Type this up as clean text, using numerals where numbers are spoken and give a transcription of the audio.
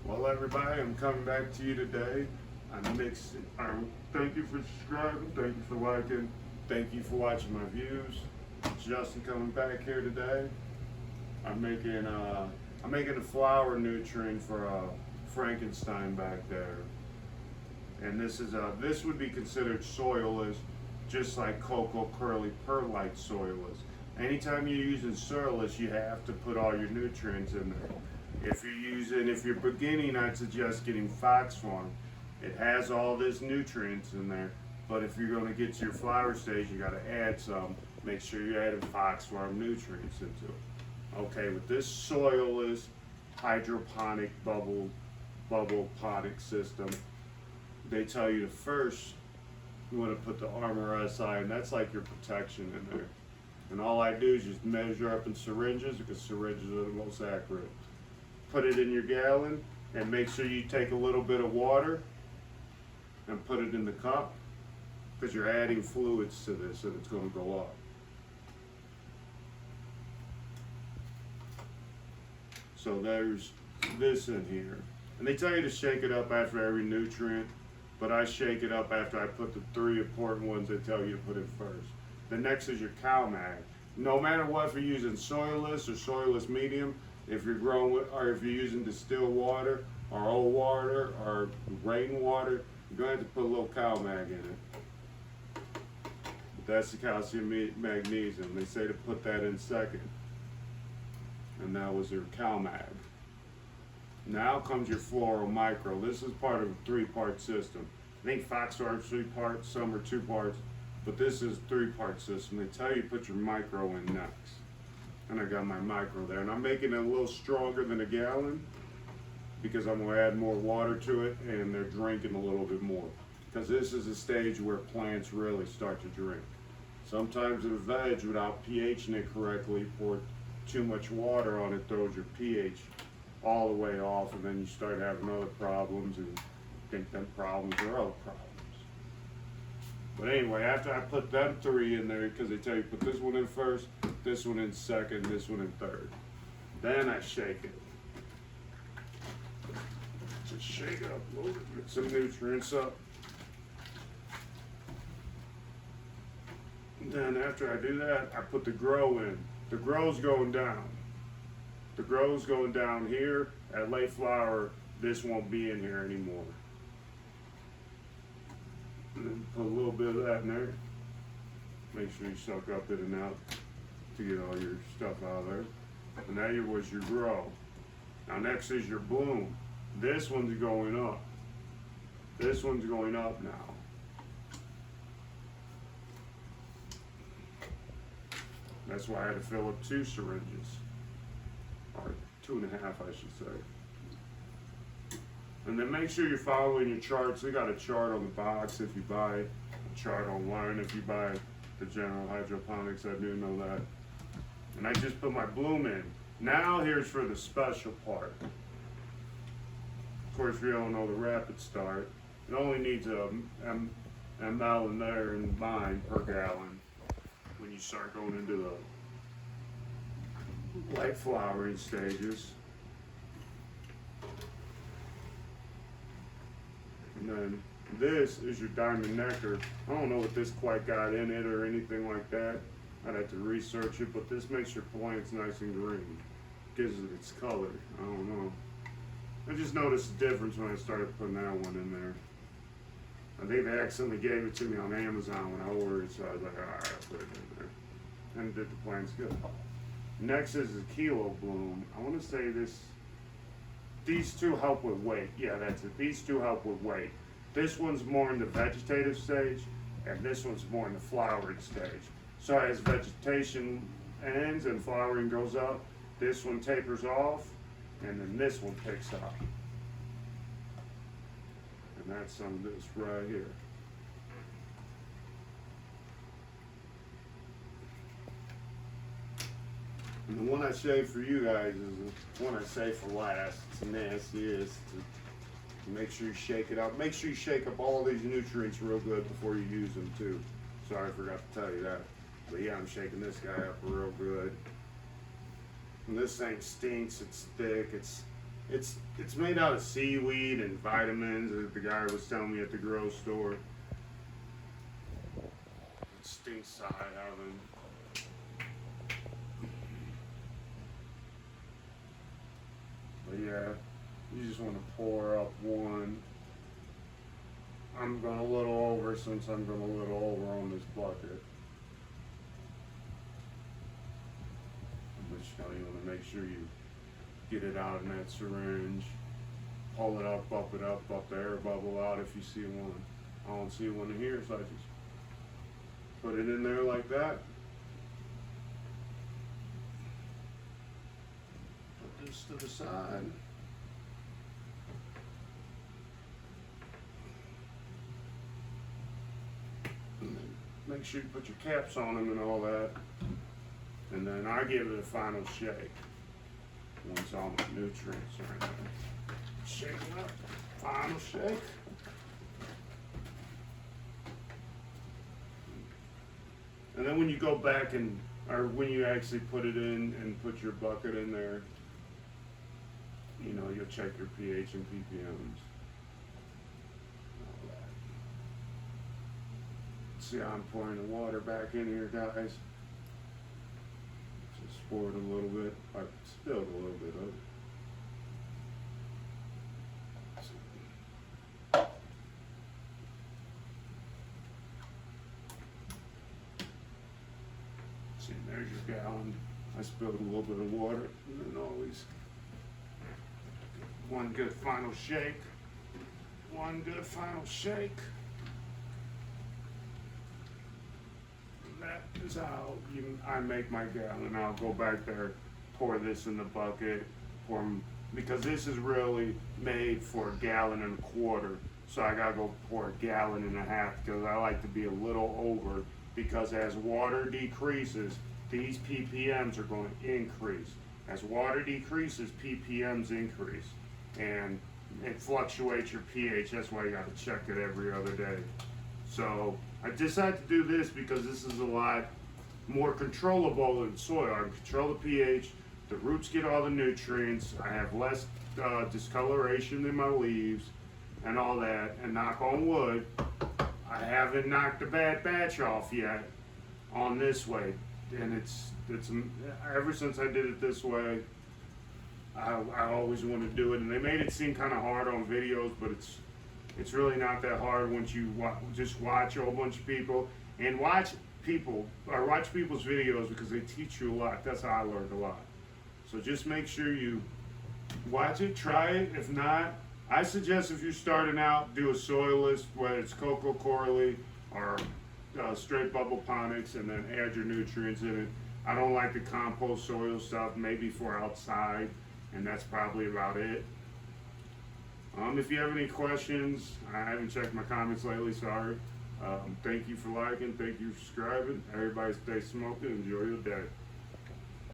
Well, everybody, I'm coming back to you today. I'm mixing. Thank you for subscribing. Thank you for liking. Thank you for watching my views. Justin coming back here today. I'm making a flower nutrient for Frankenstein back there, and this would be considered soilless, just like cocoa curly perlite soilless. Anytime you're using soilless, you have to put all your nutrients in there. If you're beginning, I'd suggest getting foxworm. It has all this nutrients in there, but if you're going to get to your flower stage, you got to add some. Make sure you add foxworm nutrients into it. Okay, with this soilless hydroponic bubble ponic system, they tell you to first you want to put the Armor SI, and that's like your protection in there. And all I do is just measure up in syringes, because syringes are the most accurate. Put it in your gallon, and make sure you take a little bit of water and put it in the cup, because you're adding fluids to this and it's going to go up. So there's this in here. And they tell you to shake it up after every nutrient, but I shake it up after I put the 3 important ones they tell you to put in first. The next is your cow mag. No matter what, if you're using soilless or soilless medium, if you're growing with, or if you're using distilled water or old water or rainwater, you're going to have to put a little cow mag in it. But that's the calcium magnesium. They say to put that in second. And that was your cow mag. Now comes your floral micro. This is part of a 3-part system. I think foxworm's 3 parts, some are 2 parts, but this is a 3-part system. They tell you to put your micro in next. And I got my micro there. And I'm making it a little stronger than a gallon because I'm going to add more water to it, and they're drinking a little bit more. Because this is a stage where plants really start to drink. Sometimes in a veg, without pHing it correctly, pour too much water on it, throws your pH all the way off, and then you start having other problems, and think them problems are other problems. But anyway, after I put them 3 in there, because they tell you put this one in first, this one in second, this one in third. Then I shake it. Just shake it up a little bit, get some nutrients up. And then after I do that, I put the grow in. The grow's going down. The grow's going down here. At late flower, this won't be in here anymore. And then put a little bit of that in there. Make sure you suck up in and out to get all your stuff out of there. And that was your grow. Now next is your bloom. This one's going up. This one's going up now. That's why I had to fill up 2 syringes. Or 2.5, I should say. And then make sure you're following your charts. We got a chart on the box if you buy a chart online. If you buy the general hydroponics, I do know that. And I just put my bloom in. Now here's for the special part. Of course, we all know the rapid start. It only needs a ml in there in mine per gallon when you start going into the light flowering stages. And then this is your diamond nectar. I don't know what this quite got in it or anything like that. I'd have to research it, but this makes your plants nice and green. Gives it its color. I don't know. I just noticed the difference when I started putting that one in there. I think they accidentally gave it to me on Amazon when I ordered it, so I was like, alright, I'll put it in there. And did the plants good. Next is the kilo bloom. I want to say these 2 help with weight. Yeah, that's it. These 2 help with weight. This one's more in the vegetative stage, and this one's more in the flowering stage. So as vegetation ends and flowering goes up, this one tapers off, and then this one picks up. And that's some of this right here. And the one I save for you guys is the one I save for last. It's nasty. It's to make sure you shake it up. Make sure you shake up all these nutrients real good before you use them too. Sorry, I forgot to tell you that. But yeah, I'm shaking this guy up real good. And this thing stinks. It's thick. It's It's made out of seaweed and vitamins, as the guy was telling me at the grocery store. It stinks to high heaven. But yeah, you just want to pour up one. I'm going a little over since I'm going a little over on this bucket. But you want to make sure you get it out in that syringe. Pull it up the air bubble out if you see one. I don't see one in here, so I just put it in there like that. Put this to the side. And then make sure you put your caps on them and all that. And then I give it a final shake. Once all my nutrients are in there. Shake it up. Final shake. And then when you go back or when you actually put it in and put your bucket in there, you know, you'll check your pH and ppms. All that. See how I'm pouring the water back in here, guys? Just pour it a little bit. I spilled a little bit of it. See, there's your gallon. I spilled a little bit of water, and then always one good final shake. One good final shake. That is how I make my gallon. I'll go back there, pour this in the bucket, because this is really made for 1.25 gallons. So I gotta go pour 1.5 gallons because I like to be a little over, because as water decreases, these ppms are going to increase. As water decreases, ppms increase, and it fluctuates your pH. That's why you got to check it every other day. So I decided to do this because this is a lot more controllable than soil. I can control the pH, the roots get all the nutrients, I have less discoloration in my leaves and all that, and knock on wood, I haven't knocked a bad batch off yet on this way. And it's ever since I did it this way, I always want to do it. And they made it seem kind of hard on videos, but it's really not that hard once you just watch a whole bunch of people and watch people's videos, because they teach you a lot. That's how I learned a lot. So just make sure you watch it, try it. If not, I suggest if you're starting out, do a soilless, whether it's Coco Corley or straight bubble ponics, and then add your nutrients in it. I don't like the compost soil stuff, maybe for outside, and that's probably about it. If you have any questions, I haven't checked my comments lately, sorry. Thank you for liking, thank you for subscribing. Everybody stay smoking, enjoy your day.